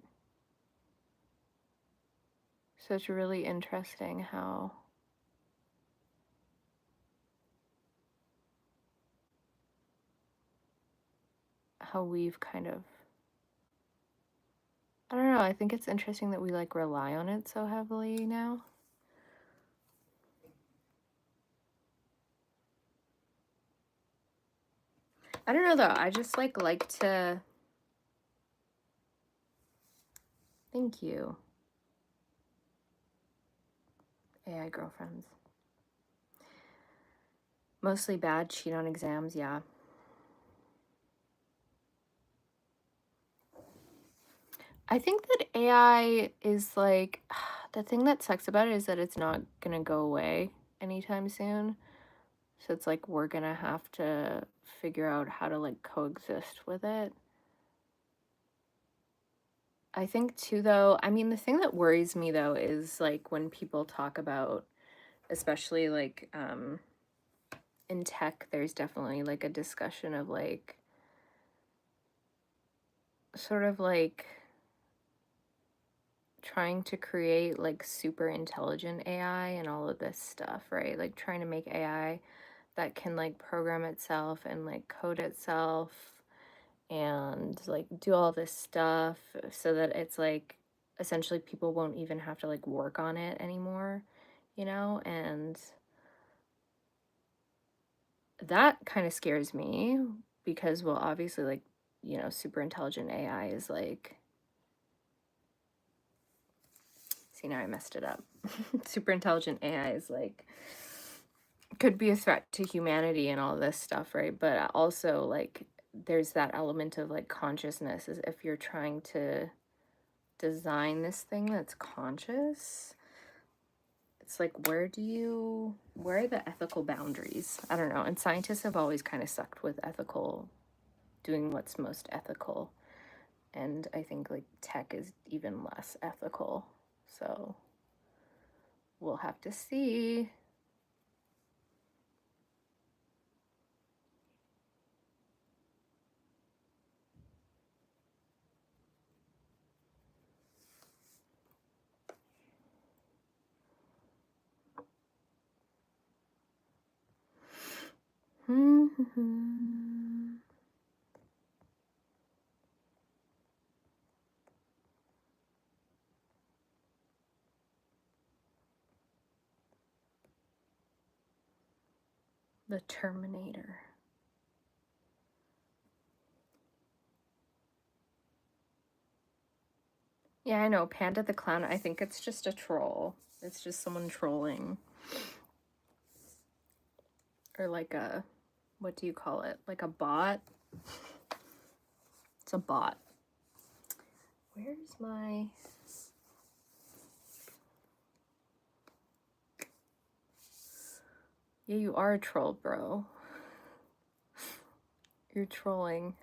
S1: So it's really interesting how we've kind of, I don't know, I think it's interesting that we like rely on it so heavily now. I don't know though, I just like to, thank you. AI girlfriends. Mostly bad, cheat on exams, yeah. I think that AI is like, The thing that sucks about it is that it's not gonna go away anytime soon. So it's like we're gonna have to figure out how to like coexist with it. I think too though, I mean the thing that worries me though is like when people talk about, especially like in tech, there's definitely like a discussion of like sort of like trying to create like super intelligent AI and all of this stuff, right? Like trying to make AI that can like program itself and like code itself and like do all this stuff so that it's like essentially people won't even have to like work on it anymore, you know? And that kind of scares me because, well, obviously, like, you know, super intelligent AI is like, see, now I messed it up. Super intelligent AI is like, could be a threat to humanity and all this stuff, right? But also, like, there's that element of like consciousness is if you're trying to design this thing that's conscious, it's like, where are the ethical boundaries? I don't know. And scientists have always kind of sucked with doing what's most ethical. And I think like tech is even less ethical. So we'll have to see. The Terminator. Yeah, I know. Panda the Clown. I think it's just a troll. It's just someone trolling. Or like a, what do you call it? Like a bot? It's a bot. Where's my... Yeah, you are a troll, bro. You're trolling.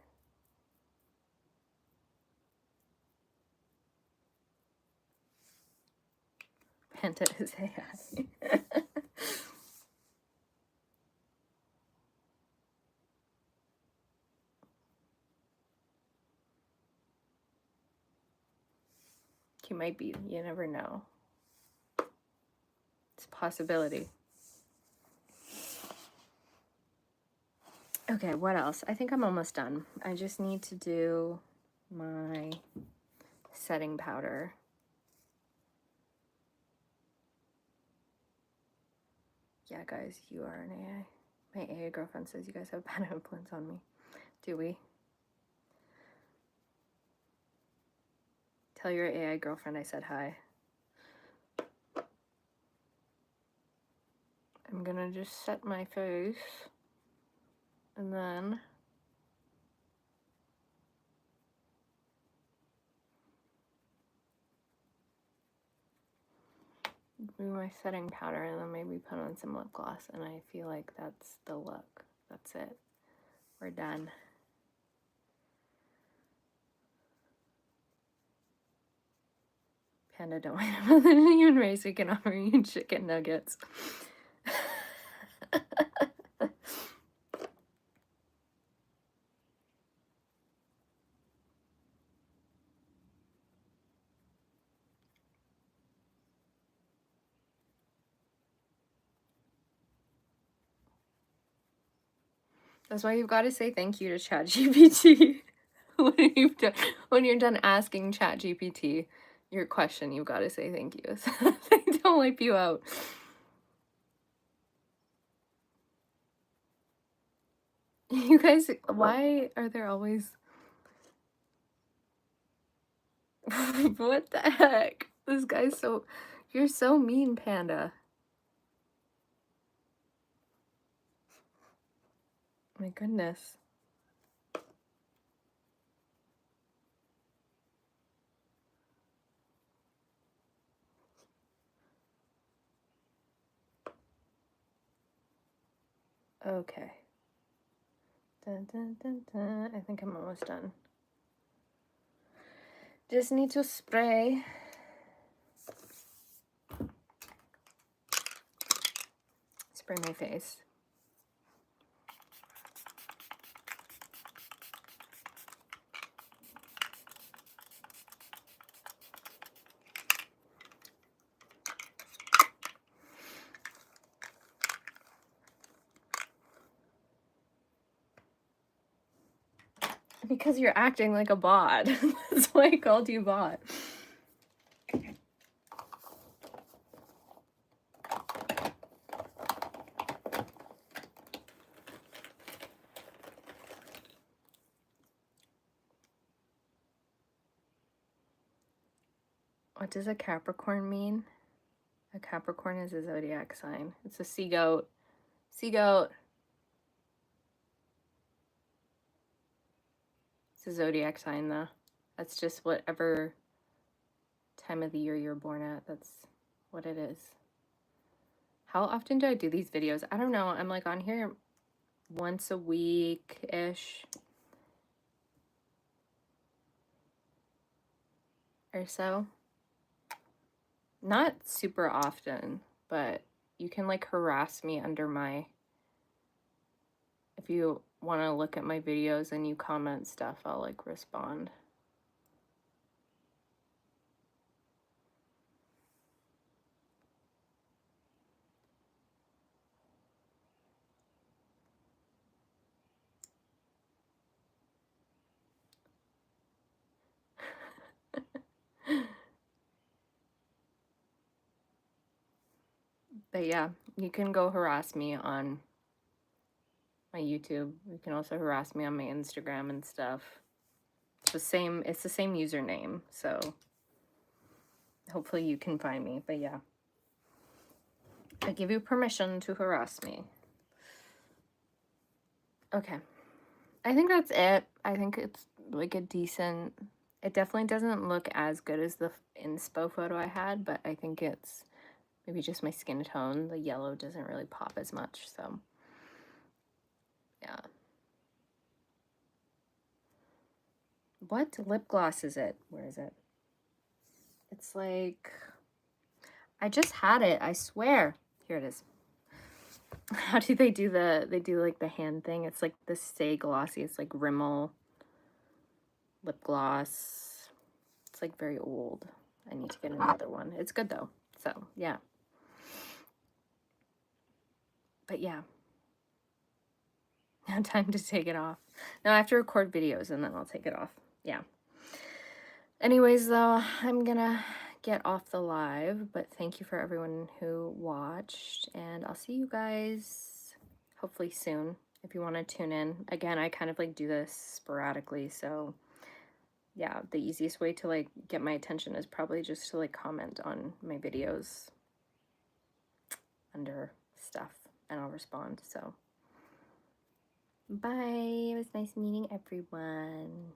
S1: Panda is AI. He might be. You never know. It's a possibility. Okay, what else? I think I'm almost done. I just need to do my setting powder. Yeah, guys, you are an AI. My AI girlfriend says you guys have bad influence on me. Do we? Tell your AI girlfriend I said hi. I'm gonna just set my face and then do my setting powder and then maybe put on some lip gloss, and I feel like that's the look. That's it. We're done. Panda, don't worry about the human race. We can offer you chicken nuggets. That's why you've got to say thank you to ChatGPT. When you're done asking ChatGPT your question, you've got to say thank you. So they don't wipe you out. You guys, why are there always... What the heck? This guy's so... You're so mean, Panda. My goodness. Okay. Dun, dun, dun, dun. I think I'm almost done. Just need to spray. Spray my face. Because you're acting like a bot. That's why I called you bot. What does a Capricorn mean? A Capricorn is a zodiac sign. It's a sea goat. Sea goat. It's a zodiac sign, though. That's just whatever time of the year you're born at. That's what it is. How often do I do these videos? I don't know. I'm like on here once a week-ish. Or so. Not super often, but you can like harass me under my, if you want to look at my videos and you comment stuff, I'll like respond. But yeah, you can go harass me on my YouTube. You can also harass me on my Instagram and stuff. It's the same username, so hopefully you can find me. But yeah, I give you permission to harass me. Okay, I think that's it. I think it's like a decent, it definitely doesn't look as good as the inspo photo I had, but I think it's maybe just my skin tone. The yellow doesn't really pop as much, so yeah. What lip gloss is it? Where is it? It's like, I just had it, I swear. Here it is. How do they do they do like the hand thing? It's like the Stay Glossy. It's like Rimmel lip gloss. It's like very old. I need to get another one. It's good though. So yeah. But yeah. Now time to take it off. Now I have to record videos and then I'll take it off. Yeah. Anyways though, I'm gonna get off the live, but thank you for everyone who watched, and I'll see you guys hopefully soon if you want to tune in. Again, I kind of like do this sporadically, so yeah, the easiest way to like get my attention is probably just to like comment on my videos under stuff and I'll respond. So bye. It was nice meeting everyone.